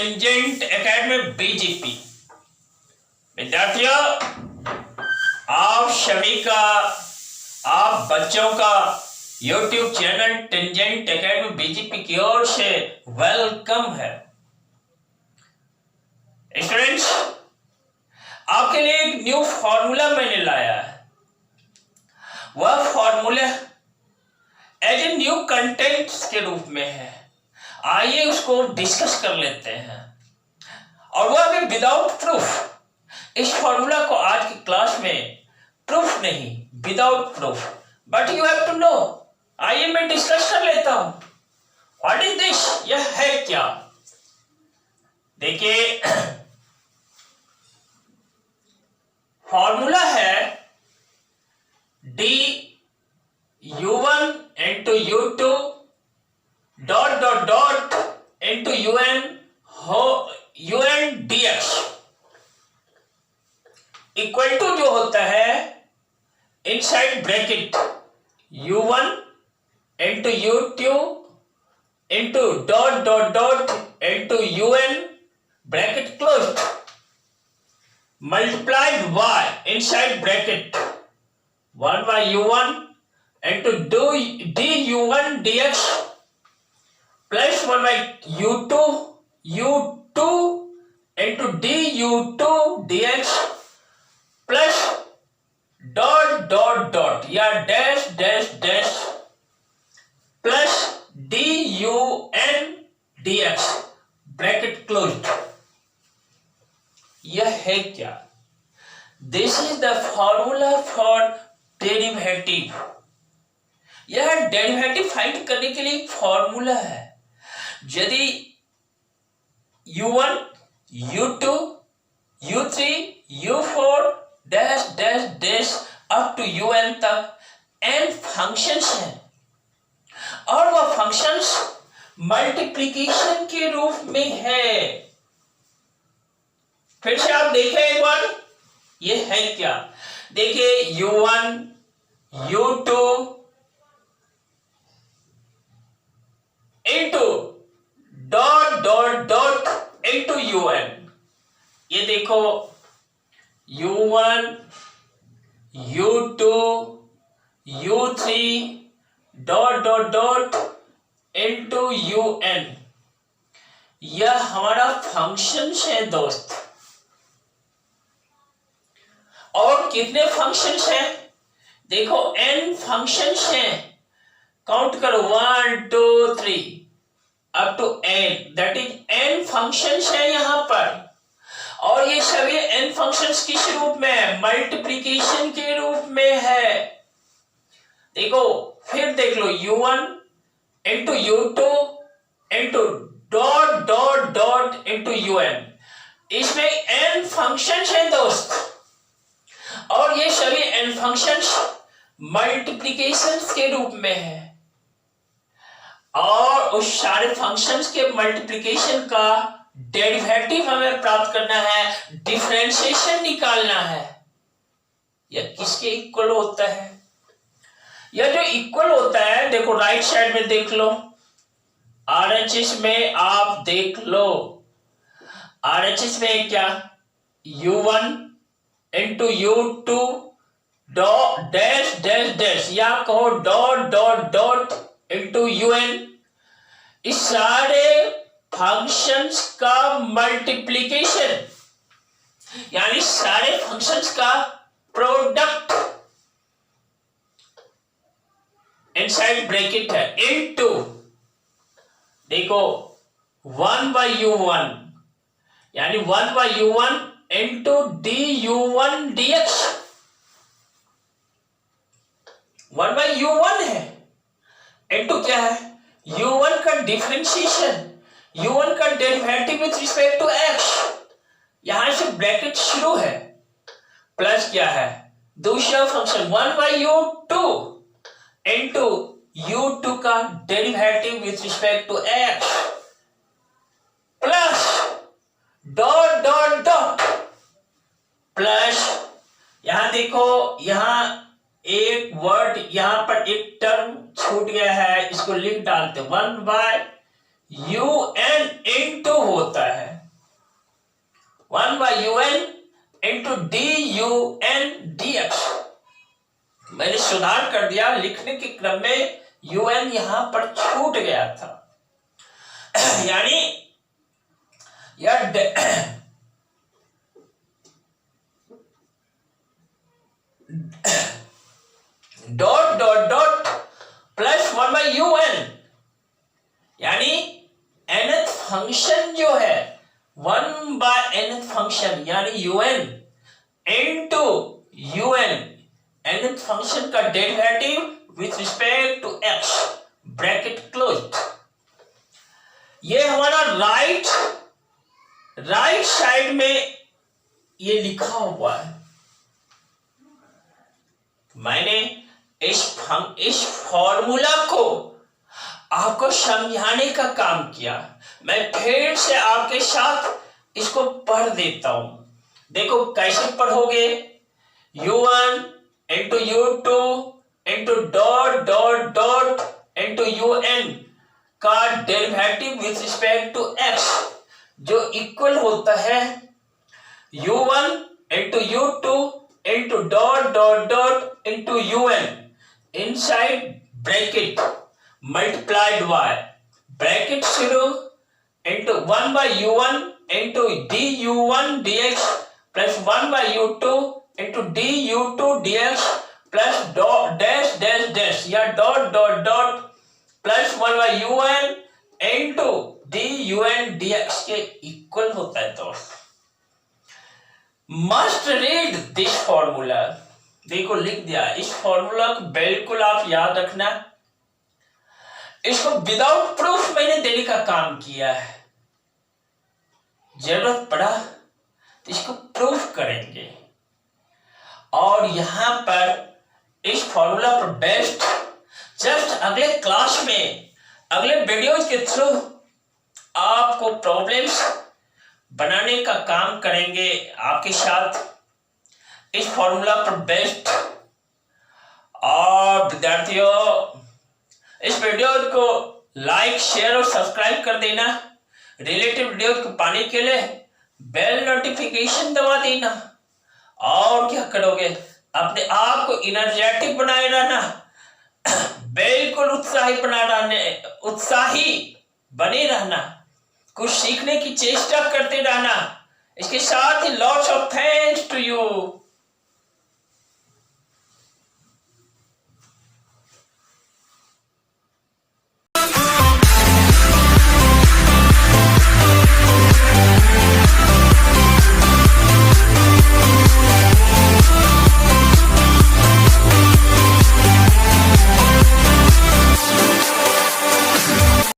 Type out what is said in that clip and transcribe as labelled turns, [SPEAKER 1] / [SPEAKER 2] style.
[SPEAKER 1] Tangent academy BGP. विद्यार्थियों, आप सभी का, आप बच्चों का YouTube channel tangent academy BGP की ओर से वेलकम है। स्टूडेंट्स, आपके लिए एक न्यू फॉर्मूला मैंने लाया है। वह formula as a new content के रूप में है। आइए उसको डिस्कस कर लेते हैं, और वह भी विदाउट प्रूफ। इस फॉर्मूला को आज की क्लास में प्रूफ नहीं, without proof, but you have to know. आइए मैं डिस्कस कर लेता हूं। What is this? यह है क्या? देखिए, फॉर्मूला है du1 into u2 dot dot dot into un dx equal to जो होता है inside bracket u1 into u2 into dot dot dot into un bracket closed multiplied y inside bracket 1 by u1 into du1 dx plus 1 by u2 into du2 dx plus dot dot dot या dash dash dash plus dun dx bracket closed। यह है क्या? This is the formula for derivative. यह derivative find करने के लिए formula है। यदि u1, u2, u3, u4 dash dash dash up to un तक n फंक्शंस हैं, और वह फंक्शंस मल्टीप्लिकेशन के रूप में है। फिर से आप देखें एक बार, ये है क्या? देखिए, u1, u2 into dot dot dot into un। ये देखो, u1, u2, u3 dot dot dot into un। यह हमारा फंक्शन है दोस्त। और कितने फंक्शंस हैं? देखो, n फंक्शंस हैं। काउंट करो, 1 2 3 up to n, that is n functions हैं यहां पर। और ये सभी n फंक्शंस किस रूप में है? मल्टीप्लिकेशन के रूप में है। देखो, फिर देख लो, u1 into u2 into dot dot dot into un। इसमें n फंक्शंस हैं दोस्त, और ये सभी n फंक्शंस मल्टीप्लिकेशंस के रूप में है। और उस सारे फंक्शंस के मल्टीप्लिकेशन का डेरिवेटिव हमें प्राप्त करना है, डिफरेंशिएशन निकालना है। यह किसके इक्वल होता है? यह जो इक्वल होता है, देखो राइट साइड में देख लो, RHS में आप देख लो। RHS में क्या? u1 into u2 dot dash dash dash या कहो dot dot dot into un। इस सारे फंक्शंस का मल्टीप्लिकेशन, यानी सारे फंक्शंस का प्रोडक्ट इनसाइड ब्रैकेट है, इनटू देखो 1 by u1, यानी 1 by u1 into du1 dx। 1 by u1 है, इंटू क्या है? u1 का डिफरेंशिएशन, u1 का derivative with respect to x। यहां से ब्रैकेट शुरू है, प्लस क्या है? दूसरा function 1 by u2 into u2 का derivative with respect to x, plus dot dot dot plus, यहां देखो, यहां एक वर्ड, यहां पर एक टर्म छूट गया है, इसको लिख डालते 1 by un इंटू होता है 1/un into dun dx। मैंने सुधार कर दिया, लिखने के क्रम में un यहां पर छूट गया था, यानी यह dot dot dot plus 1/un, यानी nth फंक्शन जो है 1/nth फंक्शन यानी un into un, nth function का derivative with respect to x, bracket closed. ये हमारा राइट साइड में ये लिखा हुआ है। मैंने इस फॉर्मूला को आपको समझाने का काम किया। मैं फिर से आपके साथ इसको पढ़ देता हूं। देखो कैसे पढ़ोगे, u1 into u2 into dot dot dot into un का derivative with respect to x जो इक्वल होता है u1 into u2 into dot dot dot into un inside bracket multiplied by bracket शुरू into 1/u1 into du1 dx plus 1/u2 into du2 dx plus dash dash dash या dot dot dot plus 1/un into dun dx के equal होता है। दोस्त must read this formula. देखो लिख दिया, इस फॉर्मूला को बिल्कुल आप याद रखना। इसको विदाउट प्रूफ मैंने देने का काम किया है, जरूरत पड़ा तो इसको प्रूफ करेंगे। और यहां पर इस फॉर्मूला पर बेस्ड जस्ट अगले क्लास में अगले वीडियोज के थ्रू आपको प्रॉब्लम्स बनाने का काम करेंगे आपके साथ इस फॉर्मूला पर बेस्ड। और विद्यार्थियों इस वीडियो को लाइक शेयर और सब्सक्राइब कर देना। रिलेटेड वीडियो को पाने के लिए बेल नोटिफिकेशन दबा देना। और क्या करोगे, अपने आप को एनर्जेटिक बनाए रहना, बिल्कुल उत्साही बने रहना, कुछ सीखने की चेष्टा करते रहना। इसके साथ ही lots of thanks to you.